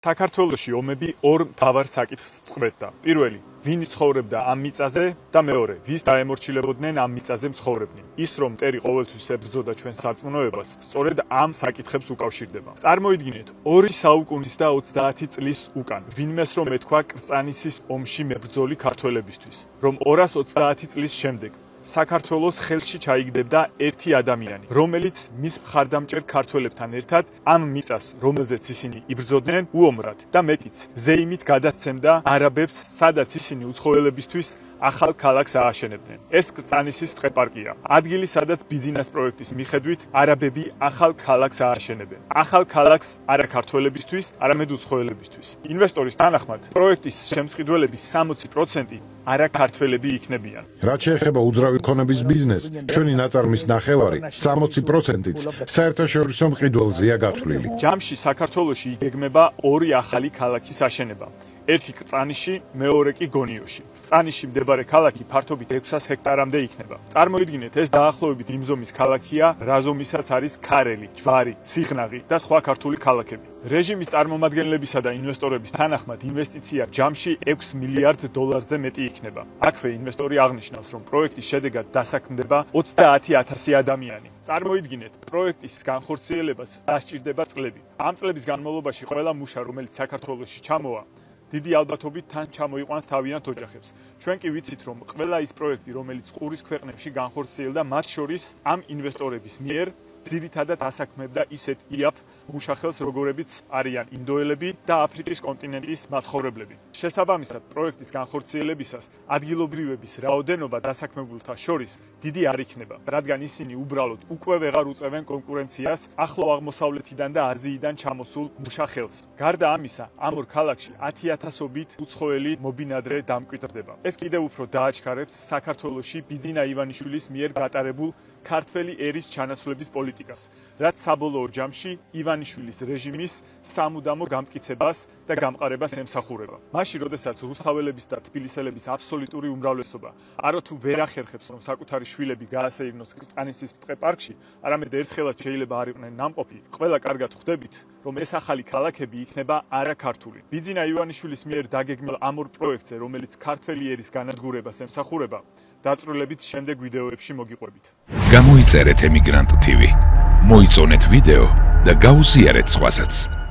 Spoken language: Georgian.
საქართველოში ომები ორ მთავარ საკითხს წყვეტდა. პირველი, ვინ ცხოვრობდა ამ მიწაზე და მეორე, ვის დაემორჩილებოდნენ ამ მიწაზე მცხოვრებნი. ის რომ მტერი ყოველთვის ებრძოდა ჩვენ სარწმუნოებას, სწორედ ამ საკითხებს უკავშირდება. წარმოიდგინეთ, 2 საუკუნის და 30 წლის უკან, ვინმეს რომ ეთქვა კრწანისის ომში მებრძოლი ქართველებისთვის, რომ 230 წლის შემდეგ საქართველოს ხელში ჩაიგდებდა ერთი ადამიანი, რომელიც მის მხარდამჭერ ქართველებთან ერთად ამ მიწას, რომელზეც ისინი იბრძოდნენ, უომრად და მეტიც, ზეიმით გადასცემდა არაბებს, სადაც ისინი უცხოელებისთვის ახალ ქალაქს ააშენებდნენ. ეს კრწანისის ტყეპარკია. ადგილი, სადაც ბიზნეს პროექტის მიხედვით არაბები ახალ ქალაქს ააშენებენ. ახალ ქალაქს არა ქართველებისთვის, არამედ უცხოელებისთვის. ინვესტორის თანახმად, პროექტის შემსყიდველების 60% არა ქართველები იქნებიან. რაც შეეხება უძრავი ქონების ბიზნესს, ჩვენი ნაწარმის ნახევარი 60%-იც საერთაშორისო მყიდველზეა გათვლილი. ჯამში საქართველოში იგეგმება 2 ახალი ქალაქის აშენება. ერთი კრწანიში, მეორე კი გონიოში. კრწანიში მდებარე ქალაქი ფართობით 600 ჰექტარამდე იქნება. წარმოიდგინეთ, ეს დაახლოებით იმ ზომის ქალაქია, რა ზომისაც არის ქარელი, ჯვარი, ციხნაღი და სხვა ქართული ქალაქები. რეჟიმის წარმომადგენლებისა და ინვესტორების თანახმად, ინვესტიცია ჯამში 6 მილიარდ დოლარზე მეტი იქნება. აქვე ინვესტორი აღნიშნავს, რომ პროექტის შედეგად დასაქმდება 30,000 ადამიანი. წარმოიდგინეთ, პროექტის განხორციელებას დასჭირდება წლები. ამ წლების განმავლობაში ყველა მუშა, რომელიც საქართველოში ჩამოვა, დიდი ალბათობით თან ჩამოიყვანს თავიანთ ოჯახებს. ჩვენ კი ვიცით, რომ ყველა ის პროექტი, რომელიც ყურის ქვეყნებში განხორციელდა, მათ შორის ამ ინვესტორების მიერ ძირითადად ასაქმებდა ისეთ იაფ მუშახელს, როგორებიც არიან ინდოელები და აფრიკის კონტინენტის მაცხოვრებლები. შესაბამისად, პროექტის განხორციელებისას ადგილობრივების რაოდენობა დასაქმებულთა შორის დიდი არ იქნება, რადგან ისინი უბრალოდ უკვე ვეღარ უწევენ კონკურენციას ახლო აღმოსავლეთიდან და აზიიდან ჩამოსულ მუშახელს. გარდა ამისა, ამ ორ ქალაქში 10,000-ობით უცხოელი მობინადრე დამკვიდრდება. ეს კიდევ უფრო დააჩქარებს საქართველოში ბიძინა ივანიშვილის მიერ გატარებულ ქართველი ერის ჩანაცვლების პოლიტიკას, რაც საბოლოო ჯამში ივანიშვილის რეჟიმის სამუდამო გამტკიცებას და გამყარებას ემსახურება. მაშინ, როდესაც რუსთაველების და თბილისელების აბსოლუტური უმრავლესობა არათუ ვერ ახერხებს, რომ საკუთარი შვილები გაასეირნოს კრწანისის ტყეპარკში, არამედ ერთხელაც შეიძლება არ იყვნენ ნამყოფი, ყველა კარგად ხვდებით, რომ ეს ახალი ქალაქები იქნება არაქართული. ბიძინა ივანიშვილის მიერ დაგეგმილ ამ ორ პროექტზე, რომელიც ქართველი ერის განადგურებას ემსახურება, დაწვრილებით შემდეგ ვიდეოებში მოგიყვებით. გამოიწერეთ ემიგრანტ TV, მოიწონეთ ვიდეო და გაუზიარეთ სხვასაც.